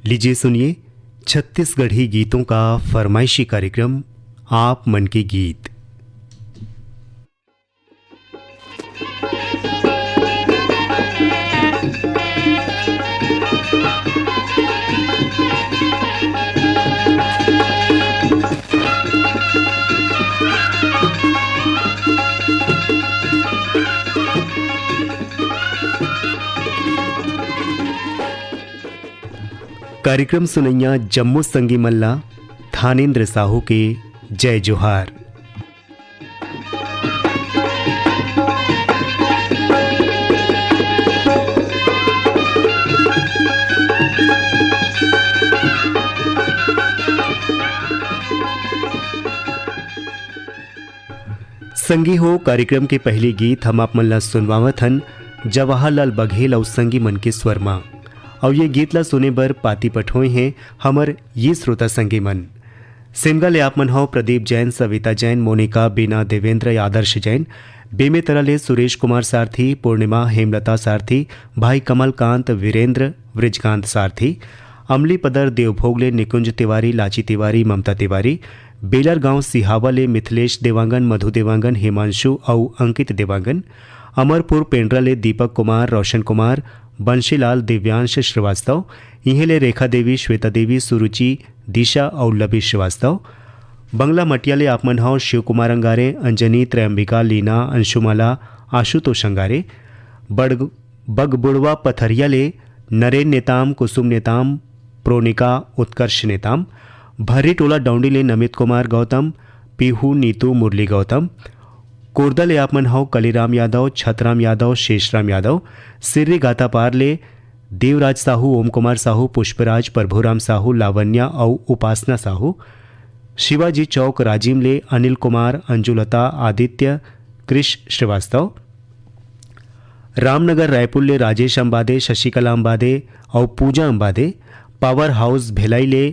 लीजिए सुनिए छत्तीसगढ़ी गीतों का फरमाइशी कार्यक्रम आप मन के गीत। कार्यक्रम सुनैया जम्मू संगी मल्ला थानेंद्र साहू के जय जोहार। संगी हो कार्यक्रम के पहले गीत हम आप मल्ला सुनवावत हन जवाहरलाल बघेल और संगी मन के स्वर मां। और ये गीत ला सुने बर पाती पठोए हैं हमर ये श्रोता संगी मन। सिमगा ले आप मन हो प्रदीप जैन, सविता जैन, मोनिका, बीना, देवेंद्र, आदर्श जैन, बेमे तरले सुरेश कुमार सारथी, पूर्णिमा, हेमलता सारथी, भाई कमलकांत, वीरेंद्र, वृजकांत सारथी, अमली पदर, देवभोगले, निकुंज तिवारी, लाची तिवारी, ममता तिवारी, बेलर गांव सिहावा ले मिथिलेश देवांगन, मधु देवांगन, हिमांशु और अंकित देवांगन, अमरपुर पेंड्रा ले दीपक कुमार, रोशन कुमार, बंशीलाल, दिव्यांश श्रीवास्तव, इहेले रेखा देवी, श्वेता देवी, सुरुचि, दिशा और लभी श्रीवास्तव, बंगला मटियाले आपमन हाउ शिव कुमार अंगारे, अंजनी, त्रयंबिका, लीना, अंशुमाला, आशुतोष अंगारे, बगबुड़वा पथरियाले नरेन नेताम, कुसुम नेताम, प्रोनिका, उत्कर्ष नेताम, भरी टोला डौंडीले नमित कुमार गौतम, पीहू, नीतू, मुरली गौतम, कोरदले आपमन हाउ कलीराम यादव, छतराम यादव, शेषराम यादव, सिर्री गातापार ले देवराज साहू, ओम कुमार साहू, पुष्पराज, प्रभुराम साहू, लावण्या और उपासना साहू, शिवाजी चौक राजिम ले अनिल कुमार, अंजुलता, आदित्य, कृष श्रीवास्तव, रामनगर रायपुर ले राजेश अंबादे, शशिकला अंबादे और पूजा अंबादे, पावर हाउस भिलाई ले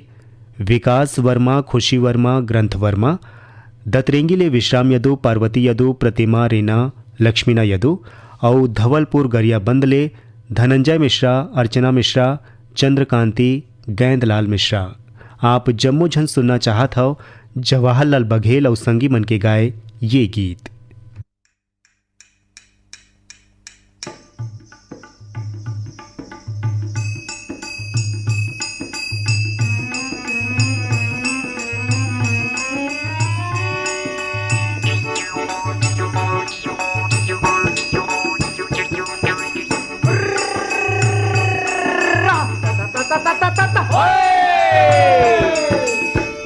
विकास वर्मा, खुशी वर्मा, ग्रंथ वर्मा, दतरेंगी ले विश्राम यदु, पार्वती यदु, प्रतिमा, रीना, लक्ष्मीना यदु और धवलपुर गरियाबंद ले धनंजय मिश्रा, अर्चना मिश्रा, चंद्रकांति, गेंदलाल मिश्रा। आप जम्मू झन सुनना चाहत हो जवाहरलाल बघेल और संगी मन के गाए ये गीत।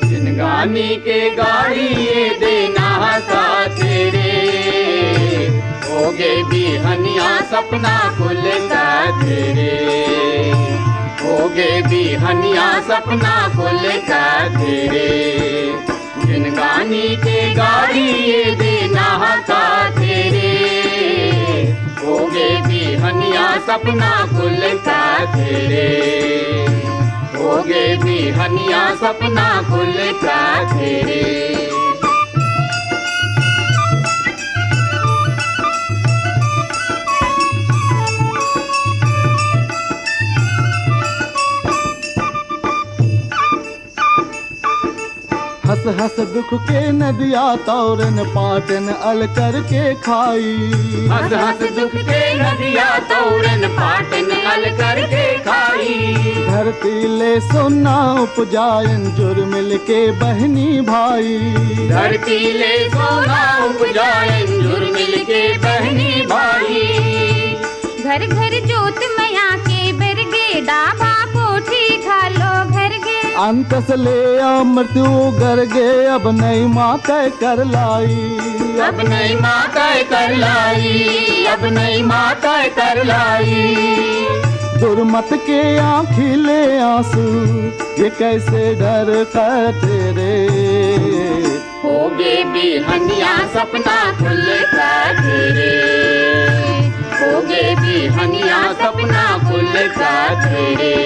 जिनगानी के गाड़ी ये देना साथे रे, होगे भी हनिया सपना खुल साथे रे, होगे भी हनिया सपना खुल साथे रे, जिनगानी के गाड़ी ये देना साथे रे, होगे भी हनिया सपना खुल साथे रे, होगे भी हनिया सपना खुल साथे रे। हंस हंस दुख के नदिया तौरन पाटन अल करके खाई, हंस हंस दुख के नदिया तौरन पाटन अल करके खाई, धरती ले सोना उपजायन जुर मिल के बहनी भाई, धरती ले सोना उपजायन जुर मिल के बहनी भाई, घर घर जोत मया के बिरगे डाबा कोठी खालो घर गे, अंतस ले मृत्यु गर गे अब नई माँ तय कर लाई, अब नई माँ तय कर लाई, अब नई माँ तय कर लाई, दुर्मत के आँखिले आंसू ये कैसे डर करते रे, होगे भी हनिया सपना खुल साथे रे, होगे भी हनिया सपना खुल साथे रे।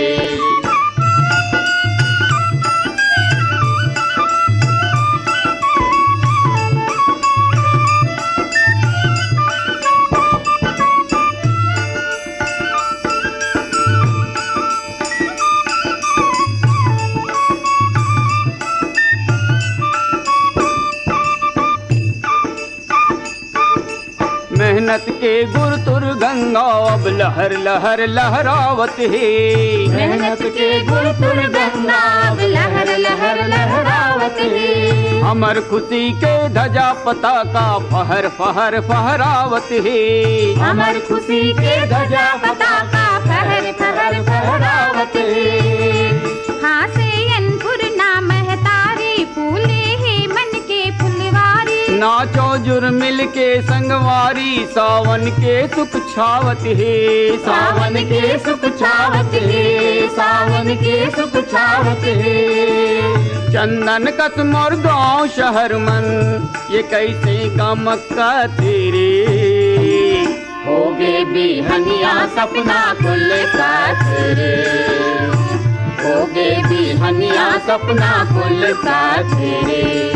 मेहनत के गुर तुर गंगा अब लहर लहर लहरावत है। मेहनत के गुर तुर गंगा अब लहर लहर लहरावत है। अमर खुशी के ध्वजा पताका फहर फहर फहरावत है। अमर खुशी के ध्वजा पताका फहर फहर फहरावत है। हाँ से अनपुरना महतारी फूले है मन के फुलवारी। नाचो जुर्मिल के संगवारी सावन के सुख छावत है। सावन के सुख छावत है। सावन के सुख छावत है। चंदन कसमोर गाँव शहर मन ये कैसे का मक्का तेरे। होगे बिहनिया सपना खुल साथ रे। होगे बिहनिया सपना खुल साथ रे।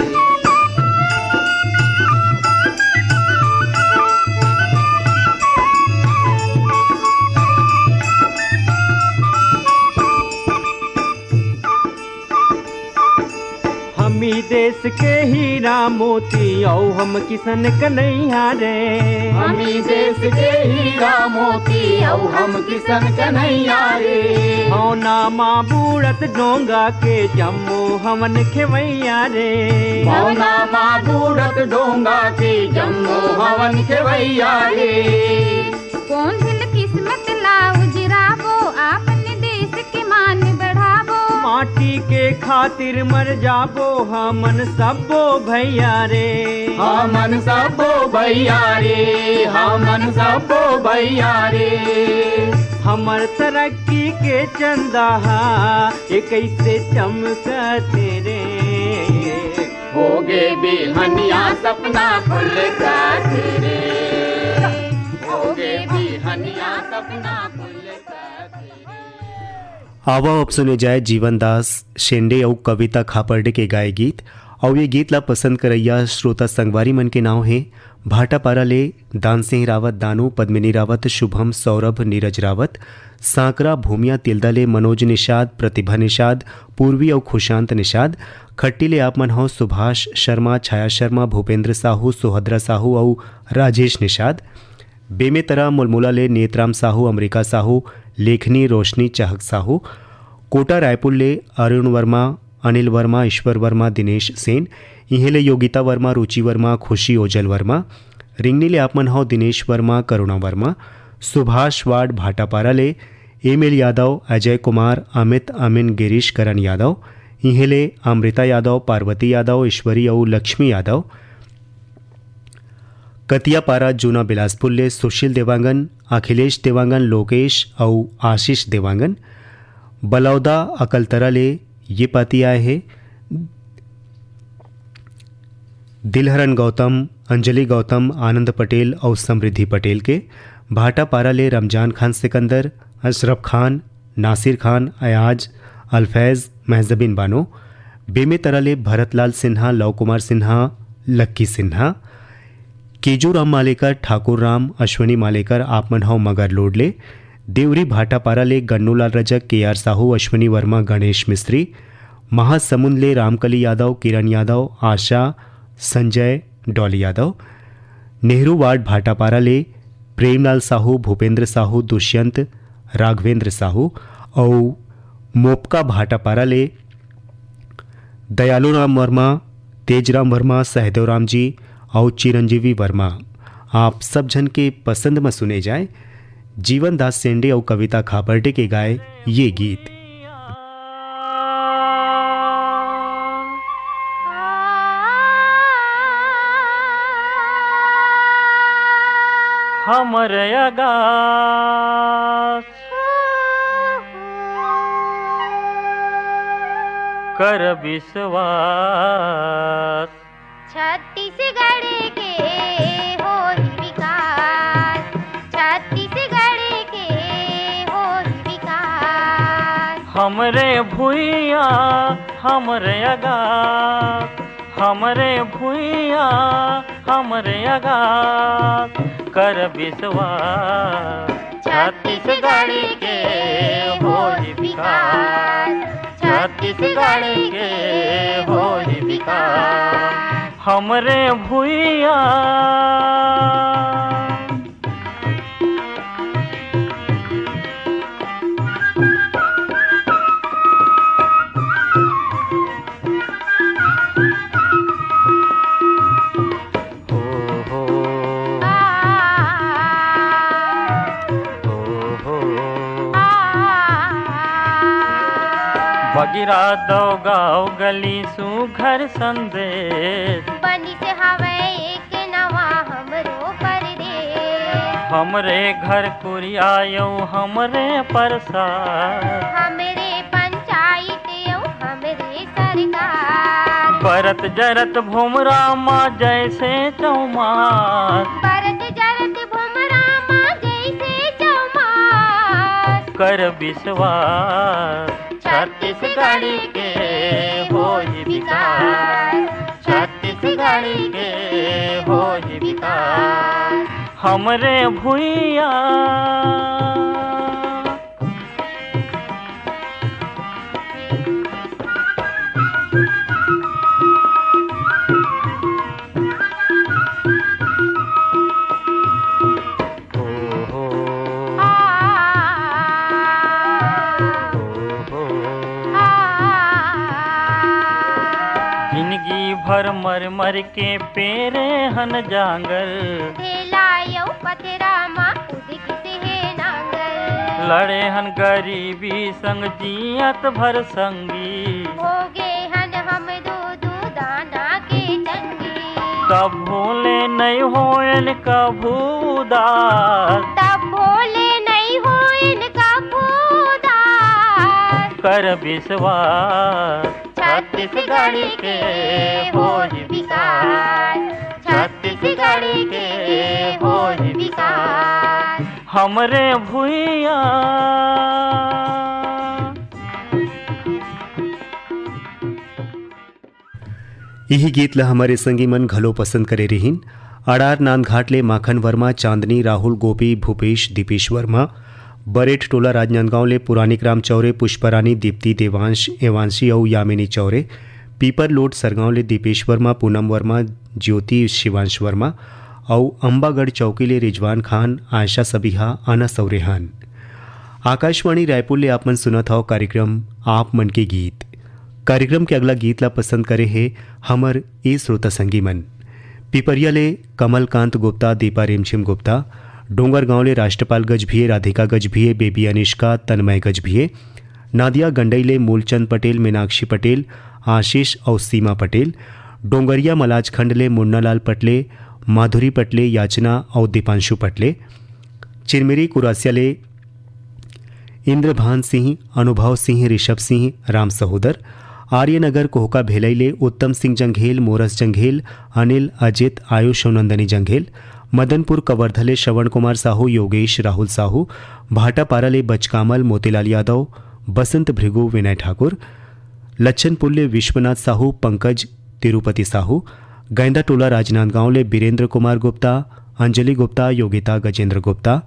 हमी देश के हीरा मोती औ हम किसन कन्हैया रे। हमी देश के हीरा मोती औ हम किसन कन्हैया रे। हौ नामा बूढ़त डोंगा के जम्मू हमन खेवैया रे। मौना माँ बूढ़त डोंगा के जम्मू हवन खेवैया रे। कौन दिल किस्मत ला उजराबो आपने देश के मान बढ़ाबो। माटी के खातिर मर जाबो हमन सबो भैया रे। हमन सबो भैया रे। हमन सबो भैया रे। हमर तरक्की के चंदा ये कैसे चमकते रे। होगे बिहनिया सपना खुल साथ रे। होगे बिहनिया सपना खुल साथ रे। आवा अब सुने जाए जीवन दास शेंडे और कविता खापर्डे के गाए गीत। और ये गीत ला पसंद करैया श्रोता संगवारी मन के नाव है भाटापारा ले दान सिंह रावत, दानू, पद्मिनी रावत, शुभम, सौरभ, नीरज रावत, सांकरा, भूमिया, तिलदा ले मनोज निषाद, प्रतिभा निषाद, पूर्वी और खुशांत निषाद। खट्टी ले आप मन हो सुभाष शर्मा, छाया शर्मा, भूपेंद्र साहू, सुहद्रा साहू और राजेश निषाद। बेमेतरा मुलमुला ले नेतराम साहू, अमरीका साहू, लेखनी, रोशनी, चहक साहू। कोटा रायपुर ले अरुण वर्मा, अनिल वर्मा, ईश्वर वर्मा, दिनेश सेन। इहेले योगिता वर्मा, रुचि वर्मा, खुशी ओजल वर्मा। रिंगनी ले आपमन हो दिनेश वर्मा, करुणा वर्मा। सुभाष वार्ड भाटापारा ले एमएल यादव, अजय कुमार, अमित, अमिन, गिरीश, करण यादव। इहेले अमृता यादव, पार्वती यादव, ईश्वरी और लक्ष्मी यादव। कतियापारा जूना बिलासपुर ले सुशील देवांगन, अखिलेश देवांगन, लोकेश और आशीष देवांगन। बलौदा अकलतरा ले ये पाती आए हैं दिलहरन गौतम, अंजलि गौतम, आनंद पटेल और समृद्धि पटेल के। भाटापारा ले रमजान खान सिकंदर, अशरफ खान, नासिर खान, अयाज, अल्फैज़, महजबिन बानो। बेमेतरा ले भरतलाल सिन्हा, लव कुमार सिन्हा, लक्की सिन्हा। केजू राम मालेकर, ठाकुर राम, अश्वनी मालेकर, आपमन हो मगर लोडले। देवरी भाटापारा ले गन्नूलाल रजक, के आर साहू, अश्वनी वर्मा, गणेश मिस्त्री। महासमुंद ले रामकली यादव, किरण यादव, आशा, संजय, डॉली यादव। नेहरू वार्ड भाटापारा ले प्रेमलाल साहू, भूपेंद्र साहू, दुष्यंत, राघवेंद्र साहू। और मोपका भाटापारा ले दयालु राम वर्मा, तेजराम वर्मा, सहदेव राम जी और चिरंजीवी वर्मा। आप सब जन के पसंद में सुने जाए जीवन दास सेंडे और कविता खापर्डे के गाए ये गीत। हमर अगास कर विश्वास। छत्तीसगढ़ के हो विकास। छत्तीसगढ़ के हो विकास। हमरे भुइया हमरे अगास, हमरे भुइया हमरे अगास कर विश्वास। छत्तीसगढ़ के हो विकास। छत्तीसगढ़ के हो विकास। हमरे भुइया बगिरा दो गाँव गली सु घर संदेश बनी से हवे एक नवा हमरो परदेश हमरे घर कुरियायो हमरे प्रसाद हमरे पंचायत यो हमरे सरकार बरत जरत भुमरा माँ जैसे चौमास परत जरत भुमरा माँ जैसे चौमास कर विश्वास छत्तीसगढ़ के होई विकास छत्तीसगढ़ के होई विकास हमरे भुइया भर मर मर के पेरे हन जांगर लायो पथरा माँ उदिक से है नांगर लड़े हन गरीबी संग जियत भर संगी हो गे हन हम दो दाना के चंगी तब भूले नहीं होयन कभू उदास तब भोले नहीं हो इनका उदास कर विश्वास छत्तीसगढ़ के होई विकास छत्तीसगढ़ के होई विकास हमरे भुइया यही गीत ला हमारे संगी मन घलो पसंद करे रहीन। अडार नांदघाट ले माखन वर्मा, चांदनी, राहुल, गोपी, भूपेश, दीपेश वर्मा, बरेट टोला राजनांदगांव ले पुरानिक राम चौरे, पुष्परानी, दीप्ति, देवांश, एवांशी और यामिनी चौरे, पीपर लोड सरगांव ले दीपेश वर्मा, पूनम वर्मा, ज्योति शिवांश वर्मा और अंबागढ़ चौकी ले रिजवान खान, आयशा सबिहा, आना सौरेहान। आकाशवाणी रायपुर ले आप मन सुनत हो कार्यक्रम आप मन के गीत। कार्यक्रम के अगला गीत ला पसंद करे है हमर ए श्रोता संगी मन। पिपरिया ले कमलकांत गुप्ता, दीपा रेमछिम गुप्ता, डोंगर गांव ले राष्ट्रपाल गजभिये, राधिका गजभिये, बेबी अनिष्का, तन्मय गजभिये, नादिया गंडई मूलचंद पटेल, मीनाक्षी पटेल, आशीष और सीमा पटेल, डोंगरिया मलाज खंड ले मुन्नालाल पटले, माधुरी पटले, याचना और दीपांशु पटले, चिरमिरी कुरासिया ले इंद्रभान सिंह, अनुभव सिंह, ऋषभ सिंह, राम सहोदर, आर्यनगर कोहका भेलई ले उत्तम सिंह जंघेल, मोरस जंघेल, अनिल, अजित, आयुष और नंदनी जंघेल, मदनपुर कवर्धले श्रवण कुमार साहू, योगेश, राहुल साहू, भाटापारा ले बचकामल, मोतीलाल यादव, बसंत भृगु, विनय ठाकुर, लच्छनपुर ले विश्वनाथ साहू, पंकज, तिरुपति साहू, गैंदा टोला राजनांदगांव ले बीरेंद्र कुमार गुप्ता, अंजलि गुप्ता, योगिता गजेंद्र गुप्ता,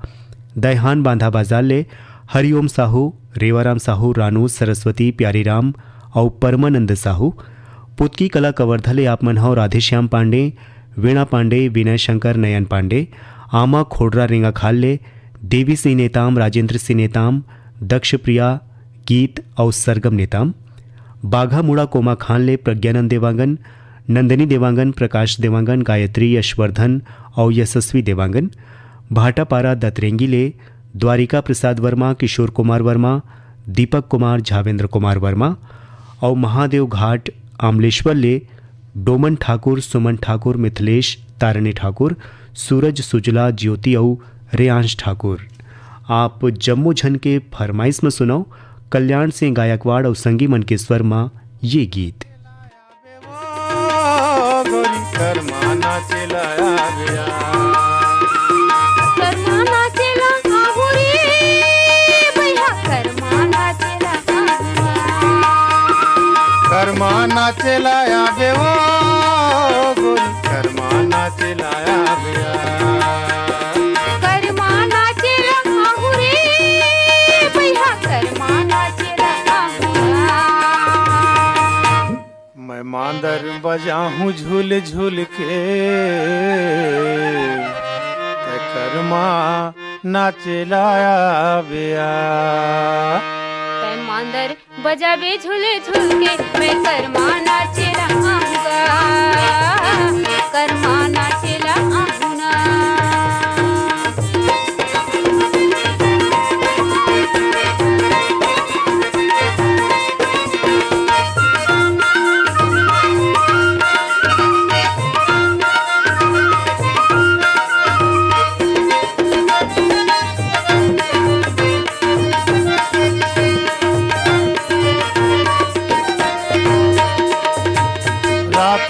दैहान बांधा बाजार ले हरिओम साहू, रेवाराम साहू, रानू, सरस्वती, प्यारीराम और परमानंद साहू, पुतकी कला कवर्धले आप मन हो राधेश्याम पांडे, वीणा पांडे, विनय शंकर, नयन पांडे, आमा खोडरा रेंगा खाल ले देवी सिंह नेताम, राजेंद्र सिंह नेताम, दक्ष प्रिया, गीत और सरगम नेताम, बाघा मुड़ा कोमा खान ले प्रज्ञानंद देवांगन, नंदिनी देवांगन, प्रकाश देवांगन, गायत्री, यशवर्धन और यशस्वी देवांगन, भाटापारा दतरेंगी ले द्वारिका प्रसाद वर्मा, किशोर कुमार वर्मा, दीपक कुमार, झावेंद्र कुमार वर्मा और महादेव घाट आमलेश्वर ले डोमन ठाकुर, सुमन ठाकुर, मिथिलेश, तारणी ठाकुर, सूरज, सुजला, ज्योति और रेयांश ठाकुर। आप जम्मू झन के फरमाइश में सुनाओ कल्याण सिंह गायकवाड़ और संगी मन के स्वर में ये गीत। करमाना चलाया बेवो गोरी, करमाना चलाया बेया, करमाना चला आहू रे भैया, करमाना चला मैं मांदर बजाहूँ झूल झूल के, ते करमा ना चलाया बेया, मांदर बजाबे झूले झूल के, मैं करमाना चला आऊंगा, करमाना चला आऊंगा।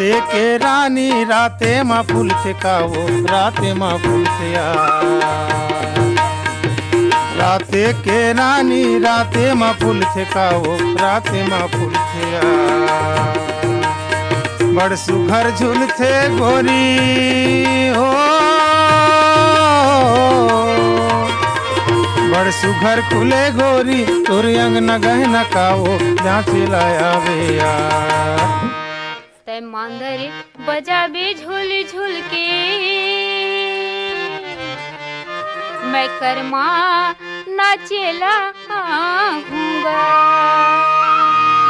राते के रानी राते मा फूल थे कावो राते मा फूल थे राते के रानी राते मा फूल थे कावो राते मा फूल थे बड़ सुघर झूल थे गोरी हो बड़ सुघर खुले गोरी तोर अंग न गहना कावो जहाँ चिलाया बेया तै मांदर बजाबे झूल झूल के मैं कर्मा नाचेला हूँगा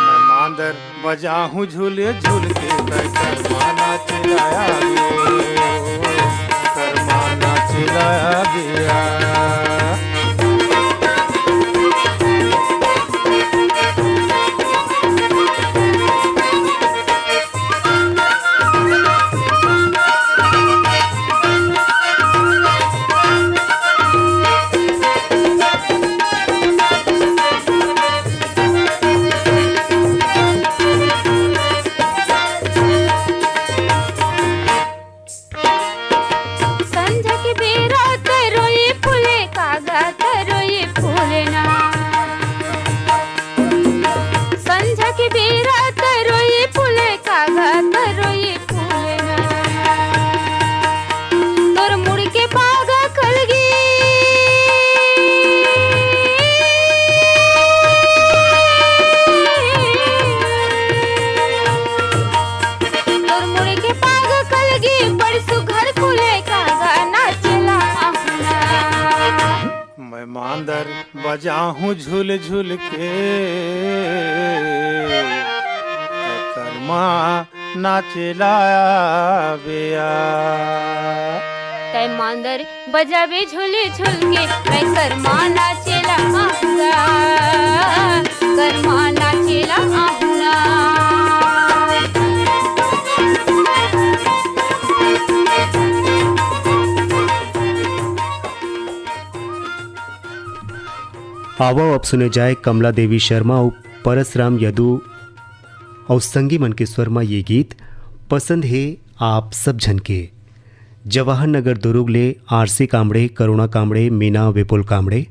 मैं मांदर बजा हूँ झूले झूल के मैं कर्मा नाचलाया कर्मा नाचलाया दिया बजा हूँ झूल झूल के कर्मा नाचलाया बेया तै मांदर बजाबे झूले झूल के मैं कर्मा नाचेला आहूँगा कर्मा नाचेला आहूँगा आवो अब सुने जाए कमला देवी शर्मा और परसराम यदु और संगी मन के स्वर में ये गीत पसंद है आप सब झन के। जवाहर नगर दुर्ग ले आरसी कामड़े करुणा कामड़े मीना विपुल कामड़े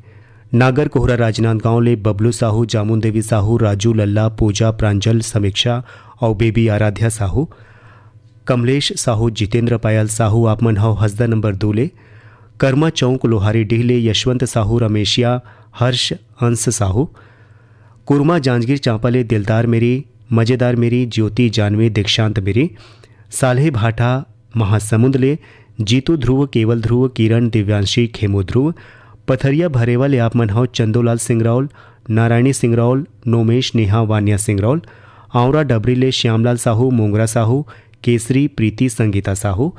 नागर कोहरा राजनांदगांव ले बबलू साहू जामुन देवी साहू राजू लल्ला पूजा प्रांजल समीक्षा और बेबी आराध्या साहू कमलेश साहू जितेंद्र पायल साहू आपमन हव हसदा नंबर 2 ले कर्मा चौक लोहारी डीहले यशवंत साहू रमेशिया हर्ष अंश साहू कुरमा जांजगीर चांपाले दिलदार मेरी मज़ेदार मेरी ज्योति जानवी दीक्षांत मेरी साल्हे भाटा महासमुंद ले जीतू ध्रुव केवल ध्रुव किरण दिव्यांशी खेमो ध्रुव पथरिया भरेवा ले आप मनहाव चंदोलाल सिंगरौल नारायणी सिंगरौल नोमेश नेहा वानिया सिंगरौल आवरा डबरी ले श्यामलाल साहू मोंगरा साहू केसरी प्रीति संगीता साहू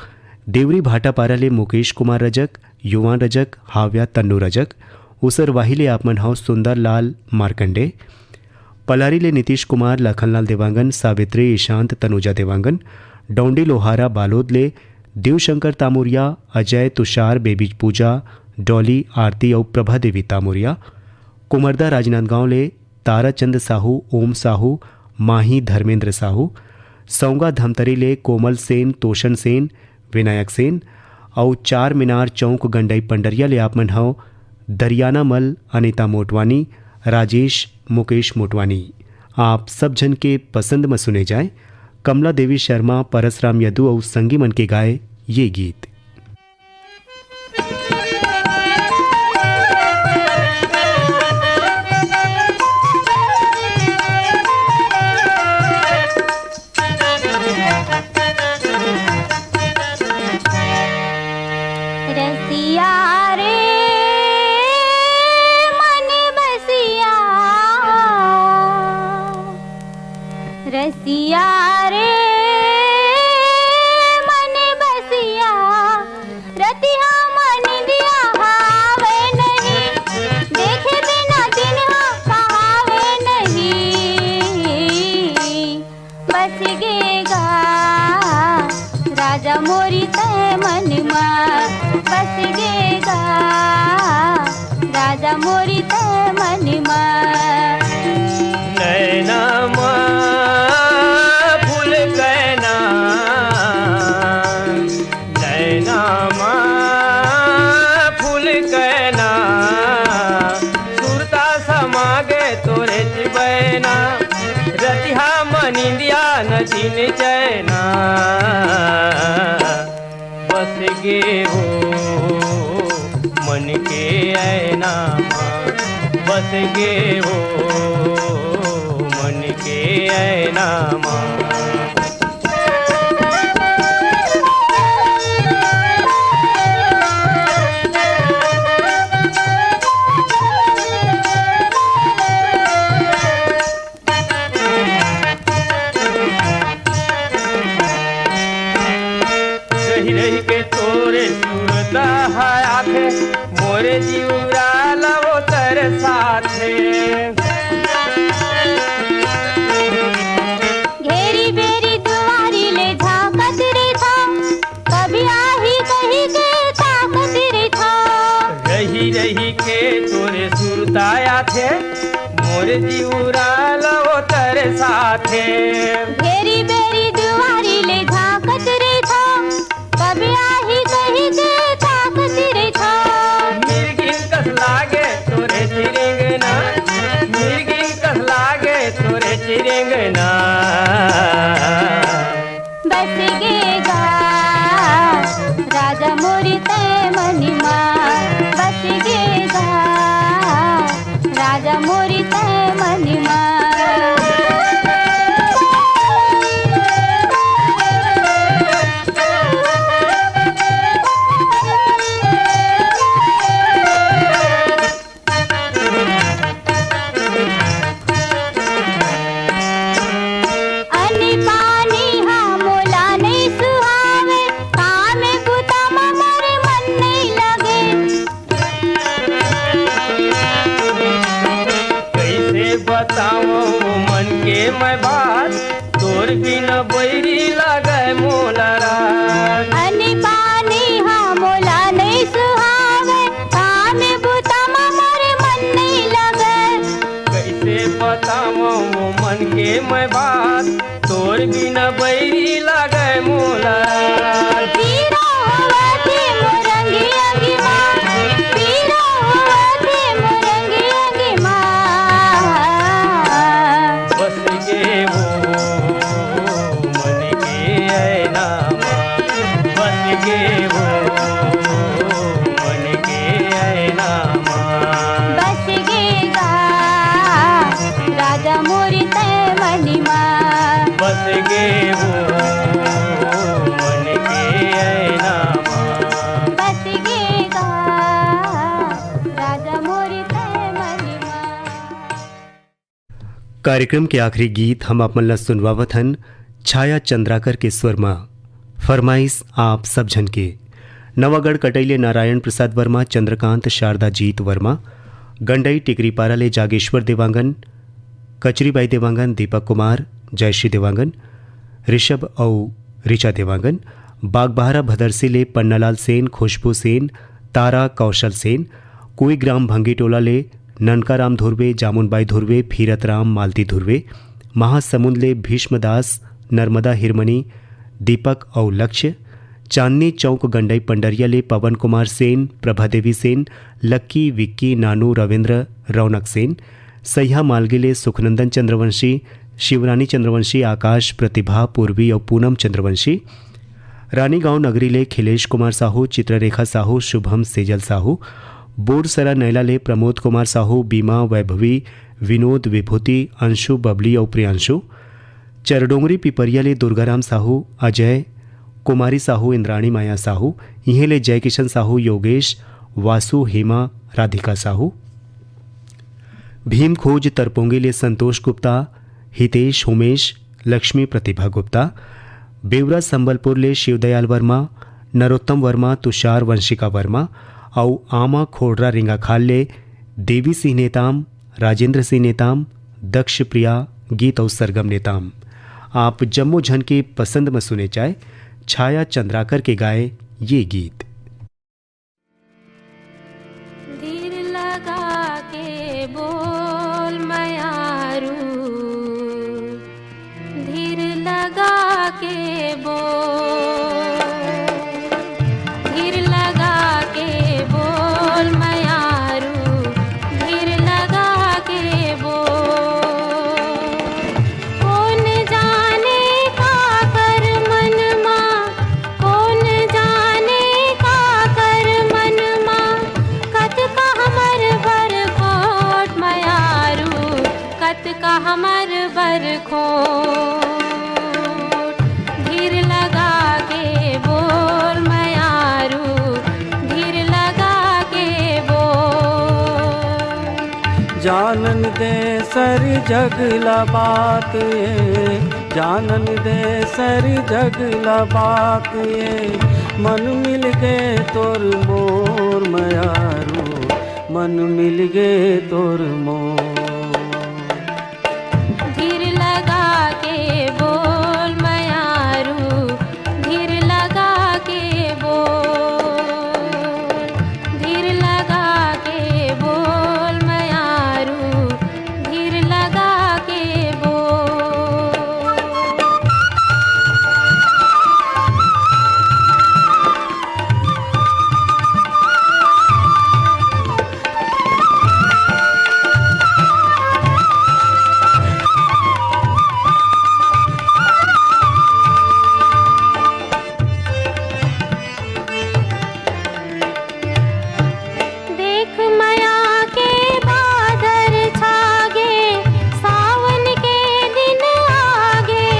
देवरी भाटापारा ले मुकेश कुमार रजक युवान रजक हाव्या तन्नू रजक उसर वाहिले आपमन हाउ सुंदर लाल मार्कंडे पलारी ले नीतीश कुमार लखनलाल देवांगन सावित्री ईशांत तनुजा देवांगन डोंडी लोहारा बालोद ले देवशंकर तामुरिया अजय तुषार बेबी पूजा डॉली आरती और प्रभा देवी तामुरिया कुमरदा राजनांदगांव ले ताराचंद साहू ओम साहू माही धर्मेंद्र साहू सौंगा धमतरी ले कोमल सेन तोशन सेन विनायक सेन और चार मीनार चौक गंडई पंडरिया ले आपमन हाउ दरियाना मल अनिता मोटवानी राजेश मुकेश मोटवानी आप सब जन के पसंद में सुने जाए कमला देवी शर्मा परसराम यदु और संगी मन के गाए ये गीत। रसिया रे मन बसिया रतिया मन दिया हावे नहीं देखे बिना दिन कहावे नहीं बस गेगा राजा मोरी तय मन में बस गेगा राजा मोरी तय मन में नैना निंदिया न दिन चैना बस गे हो मन के ऐना बस गे हो मन के ऐना रही के तोरे सुरता आथे मोरे जीवरा लवो तर साथे घेरी बेरी दुआरी ले झाकत रे था कभी आही कही के ताकत रे था रही के तोरे सुरता आथे मोरे जीवरा लवो तर साथे घेरी बेरी दुआरी ले झाकत रे था कभी आही कही के ताकत रे था मिर्गिन कस लागे तोरे चिरिंगना मिर्गिन कस लागे तोरे चिरिंगना बस गेगा राजा मोरी ते मनिमा बस गेगा राजा मोरी ते मनिमा बताओ मन के मैं बात तोर बिना बैरी लगे मोलरा अनि पानी हाँ मोला नहीं सुहावे कामे बुतामा मोरे मन नहीं लगे कैसे बताओ मन के मैं बात तोर बिना बैरी लगे मोलरा पीरा हुआ थे मोरंगी अंगी माँ पीरा हुआ थे मोरंगी अंगी माँ बस गे वो मन के ऐना बस गे वो मन के ऐना बस गेगा राजा मोरी ते मनिमा बस गे वो मन के ऐना बस गेगा राजा मोरी ते मनिमा। कार्यक्रम के आखिरी गीत हम आप मल्ला सुनवावत हन छाया चंद्राकर के स्वर में फरमाइश आप सब झन के नवागढ़ कटैले नारायण प्रसाद वर्मा चंद्रकांत शारदा जीत वर्मा गंडई टिकरीपारा ले जागेश्वर देवांगन कचरीबाई देवांगन दीपक कुमार जयश्री देवांगन ऋषभ और ऋचा देवांगन बागबहारा भदरसी ले पन्नालाल सेन खुशबू सेन तारा कौशल सेन कोई ग्राम भंगी टोला ले ननकाराम धुर्वे जामुनबाई धुर्वे फीरतराम मालती धुर्वे महासमुंद ले भीष्मदास नर्मदा हिरमनी दीपक और लक्ष्य चांदनी चौक गंडई पंडरिया ले पवन कुमार सेन प्रभादेवी सेन लक्की विक्की नानू रविंद्र रौनक सेन सह्या मालगी ले सुखनंदन चंद्रवंशी शिवरानी चंद्रवंशी आकाश प्रतिभा पूर्वी और पूनम चंद्रवंशी रानीगांव नगरी ले खिलेश कुमार साहू चित्ररेखा साहू शुभम सेजल साहू बोरसरा नैला ले प्रमोद कुमार साहू बीमा वैभवी विनोद विभूति अंशु बबली और प्रियांशु चरडोंगरी पिपरिया ले दुर्गाराम साहू अजय कुमारी साहू इंद्राणी माया साहू इहें ले जयकिशन साहू योगेश वासु हेमा राधिका साहू भीम खोज तरपोंगे ले संतोष गुप्ता हितेश उमेश लक्ष्मी प्रतिभा गुप्ता बेवरा संबलपुर ले शिवदयाल वर्मा नरोत्तम वर्मा तुषार वंशिका वर्मा और आमा खोडरा रिंगा खाल ले देवी सिंह नेताम राजेंद्र सिंह नेताम दक्ष प्रिया गीत और सरगम नेताम आप जम्मू झन की पसंद में सुने चाहे छाया चंद्राकर के गाए ये गीत। धीर लगा के बोल मयारू धीर लगा के बोल धीर लगा के बोल मयारू धीर लगा के बोल कौन जा हमर बरखो धीर लगा के बोल मयारू धीर लगा के बोल। जानन दे सर जगला बात ये जानन दे सर जगला बात ये मन मिल गे तोर मोर मयारू मन मिल गे तोर मोर। धीर लगा के बोल मयारू धीर लगा के बोल धीर लगा के बोल मयारू धीर लगा के बोल। देख मया के बादर छागे सावन के दिन आगे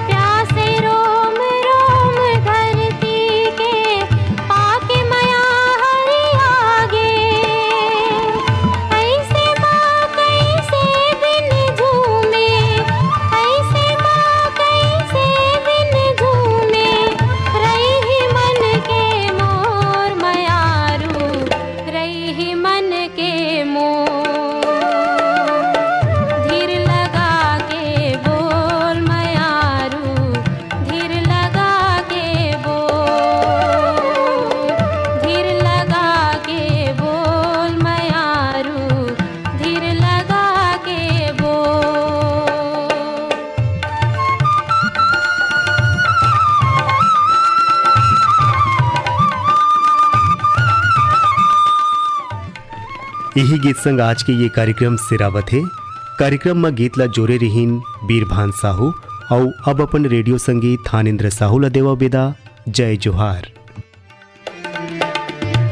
प्यासे रोम रोम धरती के पाके मया हरि आगे। ऐसे माँ कैसे बिन झूमे ऐसे माँ कैसे बिन झूमे रही मन के मोर मयारू रही मन के मोर। धीर लगा के बोल मयारू धीर लगा के बोल धीर लगा के बोल मयारू धीर लगा के बोल। यही गीत संग आज के ये कार्यक्रम सिरावत है। कार्यक्रम में गीत ला जोरे रहीन बीरभान साहू और अब अपन रेडियो संगीत थानेन्द्र साहू ला देवा बेदा। जय जोहार।